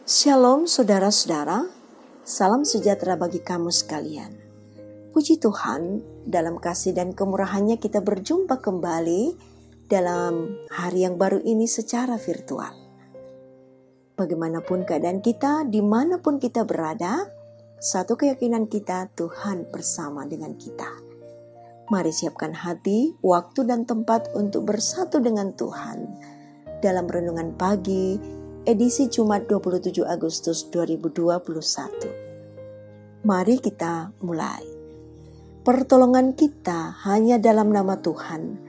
Shalom saudara-saudara, salam sejahtera bagi kamu sekalian. Puji Tuhan, dalam kasih dan kemurahannya kita berjumpa kembali dalam hari yang baru ini secara virtual. Bagaimanapun keadaan kita, dimanapun kita berada, satu keyakinan kita, Tuhan bersama dengan kita. Mari siapkan hati, waktu dan tempat untuk bersatu dengan Tuhan dalam renungan pagi edisi Jumat 27 Agustus 2021. Mari kita mulai. Pertolongan kita hanya dalam nama Tuhan,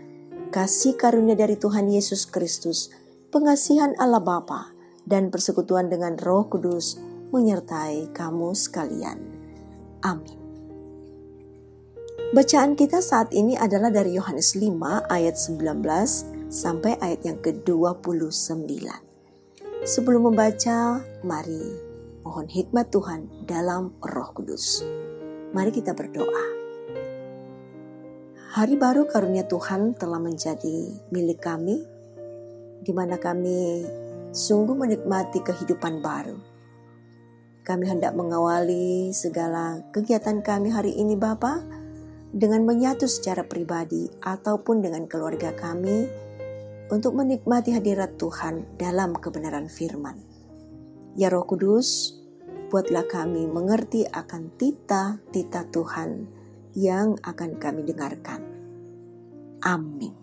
kasih karunia dari Tuhan Yesus Kristus, pengasihan Allah Bapa, dan persekutuan dengan Roh Kudus menyertai kamu sekalian. Amin. Bacaan kita saat ini adalah dari Yohanes 5 ayat 19 sampai ayat yang ke-29. Sebelum membaca, mari mohon hikmat Tuhan dalam Roh Kudus. Mari kita berdoa. Hari baru karunia Tuhan telah menjadi milik kami, di mana kami sungguh menikmati kehidupan baru. Kami hendak mengawali segala kegiatan kami hari ini Bapa, dengan menyatu secara pribadi ataupun dengan keluarga kami, untuk menikmati hadirat Tuhan dalam kebenaran firman. Ya Roh Kudus, buatlah kami mengerti akan titah-titah Tuhan yang akan kami dengarkan. Amin.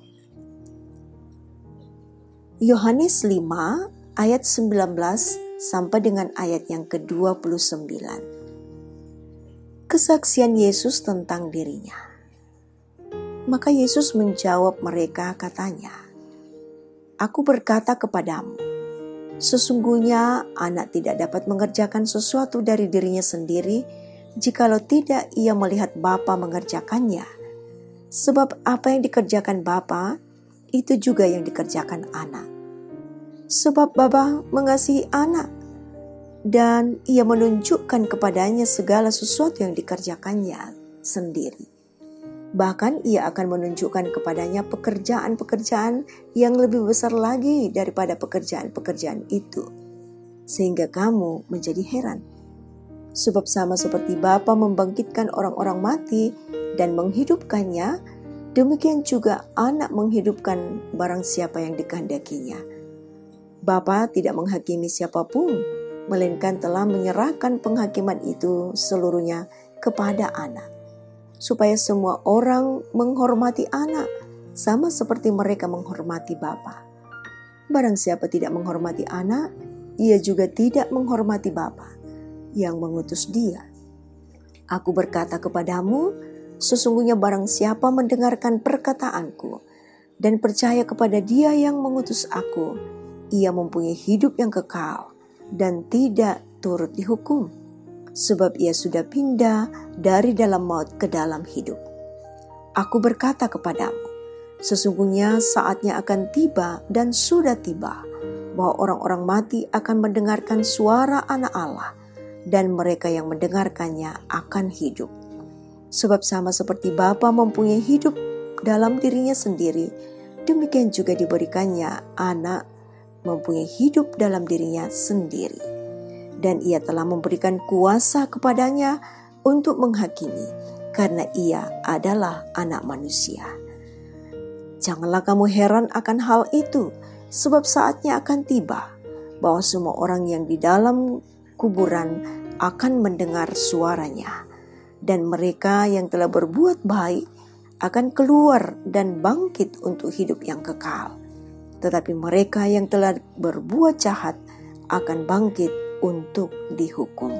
Yohanes 5 ayat 19 sampai dengan ayat yang ke-29. Kesaksian Yesus tentang dirinya. Maka Yesus menjawab mereka katanya, Aku berkata kepadamu, sesungguhnya anak tidak dapat mengerjakan sesuatu dari dirinya sendiri jikalau tidak ia melihat Bapa mengerjakannya. Sebab apa yang dikerjakan Bapa, itu juga yang dikerjakan anak. Sebab Bapa mengasihi anak, dan ia menunjukkan kepadanya segala sesuatu yang dikerjakannya sendiri. Bahkan ia akan menunjukkan kepadanya pekerjaan-pekerjaan yang lebih besar lagi daripada pekerjaan-pekerjaan itu. Sehingga kamu menjadi heran. Sebab sama seperti Bapa membangkitkan orang-orang mati dan menghidupkannya, demikian juga anak menghidupkan barang siapa yang dikehendakinya. Bapa tidak menghakimi siapapun, melainkan telah menyerahkan penghakiman itu seluruhnya kepada anak. Supaya semua orang menghormati anak, sama seperti mereka menghormati Bapa. Barang siapa tidak menghormati anak, ia juga tidak menghormati Bapa yang mengutus dia. Aku berkata kepadamu, sesungguhnya barang siapa mendengarkan perkataanku dan percaya kepada dia yang mengutus aku, ia mempunyai hidup yang kekal dan tidak turut dihukum. Sebab ia sudah pindah dari dalam maut ke dalam hidup. Aku berkata kepadamu, sesungguhnya saatnya akan tiba dan sudah tiba, bahwa orang-orang mati akan mendengarkan suara Anak Allah, dan mereka yang mendengarkannya akan hidup. Sebab sama seperti Bapa mempunyai hidup dalam dirinya sendiri, demikian juga diberikannya Anak mempunyai hidup dalam dirinya sendiri. Dan ia telah memberikan kuasa kepadanya untuk menghakimi, karena ia adalah anak manusia. Janganlah kamu heran akan hal itu, sebab saatnya akan tiba, bahwa semua orang yang di dalam kuburan akan mendengar suaranya. Dan mereka yang telah berbuat baik akan keluar dan bangkit untuk hidup yang kekal. Tetapi mereka yang telah berbuat jahat akan bangkit untuk dihukum.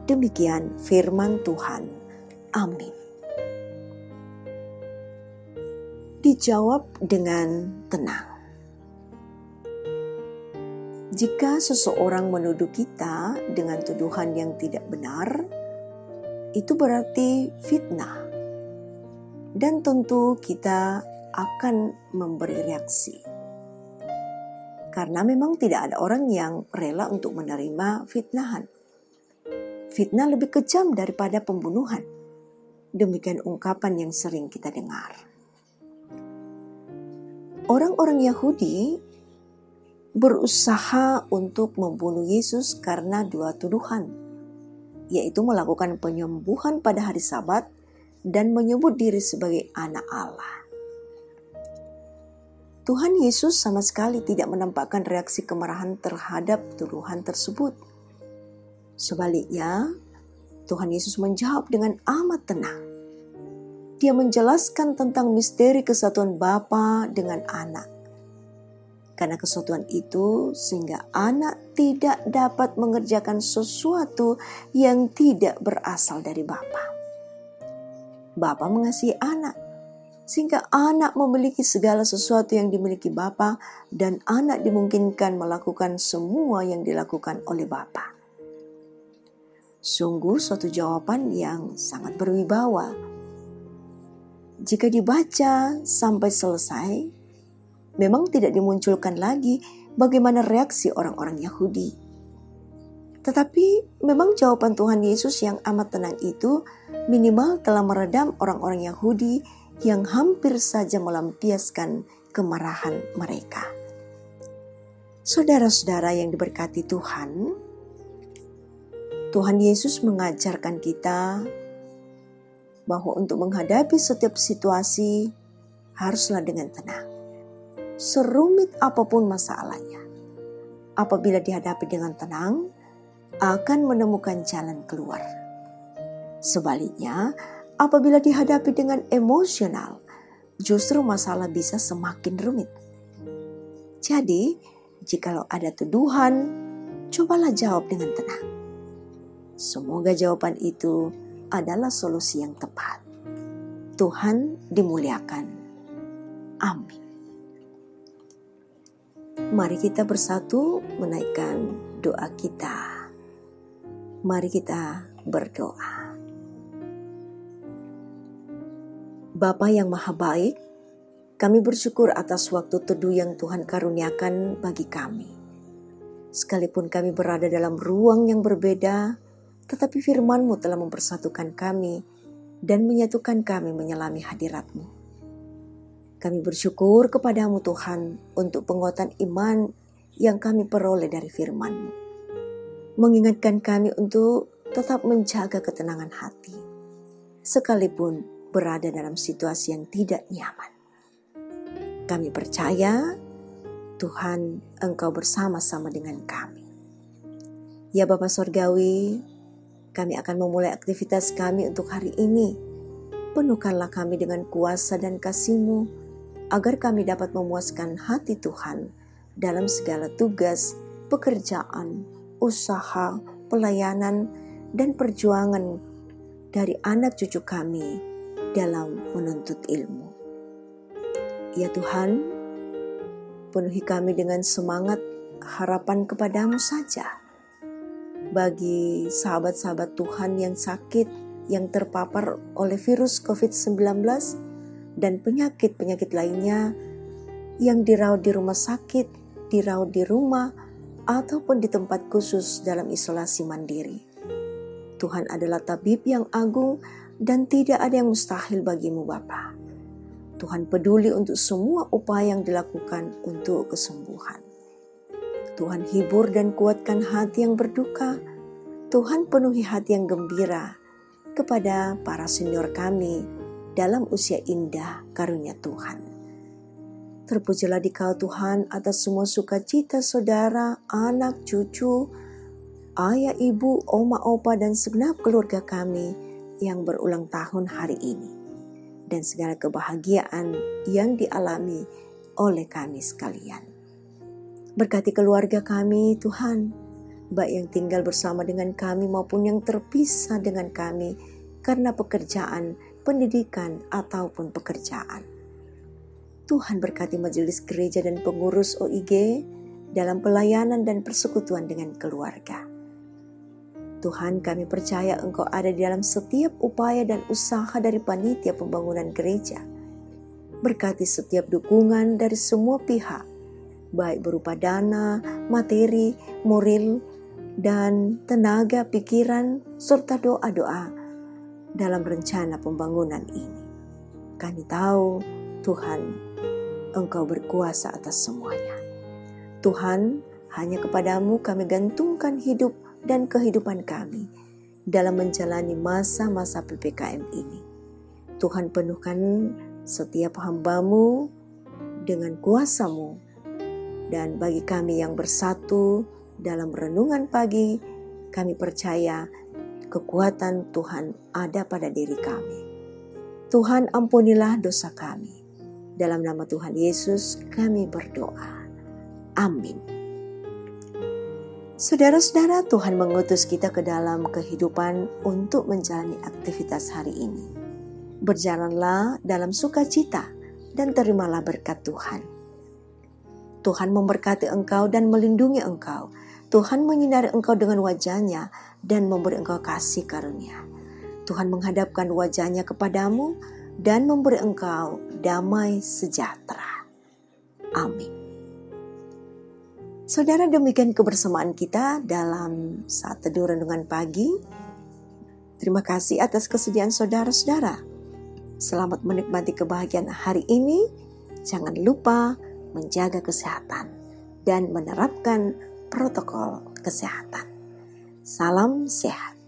Demikian firman Tuhan. Amin. Dijawab dengan tenang. Jika seseorang menuduh kita dengan tuduhan yang tidak benar, itu berarti fitnah. Dan tentu kita akan memberi reaksi. Karena memang tidak ada orang yang rela untuk menerima fitnahan. Fitnah lebih kejam daripada pembunuhan. Demikian ungkapan yang sering kita dengar. Orang-orang Yahudi berusaha untuk membunuh Yesus karena dua tuduhan, yaitu melakukan penyembuhan pada hari Sabat dan menyebut diri sebagai anak Allah. Tuhan Yesus sama sekali tidak menampakkan reaksi kemarahan terhadap tuduhan tersebut. Sebaliknya, Tuhan Yesus menjawab dengan amat tenang. Dia menjelaskan tentang misteri kesatuan Bapa dengan Anak. Karena kesatuan itu, sehingga Anak tidak dapat mengerjakan sesuatu yang tidak berasal dari Bapa. Bapa mengasihi Anak, sehingga Anak memiliki segala sesuatu yang dimiliki Bapa, dan Anak dimungkinkan melakukan semua yang dilakukan oleh Bapa. Sungguh suatu jawaban yang sangat berwibawa. Jika dibaca sampai selesai, memang tidak dimunculkan lagi bagaimana reaksi orang-orang Yahudi. Tetapi memang jawaban Tuhan Yesus yang amat tenang itu minimal telah meredam orang-orang Yahudi yang hampir saja melampiaskan kemarahan mereka. Saudara-saudara yang diberkati Tuhan, Tuhan Yesus mengajarkan kita bahwa untuk menghadapi setiap situasi haruslah dengan tenang. Serumit apapun masalahnya, apabila dihadapi dengan tenang, akan menemukan jalan keluar. Sebaliknya, apabila dihadapi dengan emosional, justru masalah bisa semakin rumit. Jadi, jikalau ada tuduhan, cobalah jawab dengan tenang. Semoga jawaban itu adalah solusi yang tepat. Tuhan dimuliakan. Amin. Mari kita bersatu menaikkan doa kita. Mari kita berdoa. Bapa yang Maha Baik, kami bersyukur atas waktu teduh yang Tuhan karuniakan bagi kami. Sekalipun kami berada dalam ruang yang berbeda, tetapi firman-Mu telah mempersatukan kami dan menyatukan kami menyelami hadirat-Mu. Kami bersyukur kepada-Mu Tuhan untuk penguatan iman yang kami peroleh dari firman-Mu. Mengingatkan kami untuk tetap menjaga ketenangan hati, sekalipun berada dalam situasi yang tidak nyaman. Kami percaya Tuhan, Engkau bersama-sama dengan kami. Ya Bapa Sorgawi, kami akan memulai aktivitas kami untuk hari ini. Penuhkanlah kami dengan kuasa dan kasih-Mu, agar kami dapat memuaskan hati Tuhan dalam segala tugas, pekerjaan, usaha, pelayanan, dan perjuangan dari anak cucu kami dalam menuntut ilmu. Ya Tuhan, penuhi kami dengan semangat harapan kepada-Mu saja. Bagi sahabat-sahabat Tuhan yang sakit, yang terpapar oleh virus COVID-19 dan penyakit-penyakit lainnya, yang dirawat di rumah sakit, dirawat di rumah, ataupun di tempat khusus dalam isolasi mandiri. Tuhan adalah tabib yang agung, dan tidak ada yang mustahil bagi-Mu Bapa. Tuhan peduli untuk semua upaya yang dilakukan untuk kesembuhan. Tuhan hibur dan kuatkan hati yang berduka. Tuhan penuhi hati yang gembira kepada para senior kami dalam usia indah karunia Tuhan. Terpujilah Dikau Tuhan atas semua sukacita saudara, anak, cucu, ayah, ibu, oma, opa, dan segenap keluarga kami yang berulang tahun hari ini, dan segala kebahagiaan yang dialami oleh kami sekalian. Berkati keluarga kami Tuhan, baik yang tinggal bersama dengan kami maupun yang terpisah dengan kami karena pekerjaan, pendidikan, ataupun pekerjaan. Tuhan berkati majelis gereja dan pengurus OIG dalam pelayanan dan persekutuan dengan keluarga. Tuhan, kami percaya Engkau ada di dalam setiap upaya dan usaha dari panitia pembangunan gereja. Berkati setiap dukungan dari semua pihak, baik berupa dana, materi, moral, dan tenaga, pikiran, serta doa-doa dalam rencana pembangunan ini. Kami tahu, Tuhan, Engkau berkuasa atas semuanya. Tuhan, hanya kepadamu kami gantungkan hidup dan kehidupan kami dalam menjalani masa-masa PPKM ini. Tuhan, penuhkan setiap hamba-Mu dengan kuasa-Mu. Dan bagi kami yang bersatu dalam renungan pagi, kami percaya kekuatan Tuhan ada pada diri kami. Tuhan, ampunilah dosa kami. Dalam nama Tuhan Yesus kami berdoa. Amin. Saudara-saudara, Tuhan mengutus kita ke dalam kehidupan untuk menjalani aktivitas hari ini. Berjalanlah dalam sukacita dan terimalah berkat Tuhan. Tuhan memberkati engkau dan melindungi engkau. Tuhan menyinari engkau dengan wajah-Nya dan memberi engkau kasih karunia. Tuhan menghadapkan wajah-Nya kepadamu dan memberi engkau damai sejahtera. Amin. Saudara, demikian kebersamaan kita dalam saat teduh renungan pagi. Terima kasih atas kesediaan saudara-saudara. Selamat menikmati kebahagiaan hari ini. Jangan lupa menjaga kesehatan dan menerapkan protokol kesehatan. Salam sehat.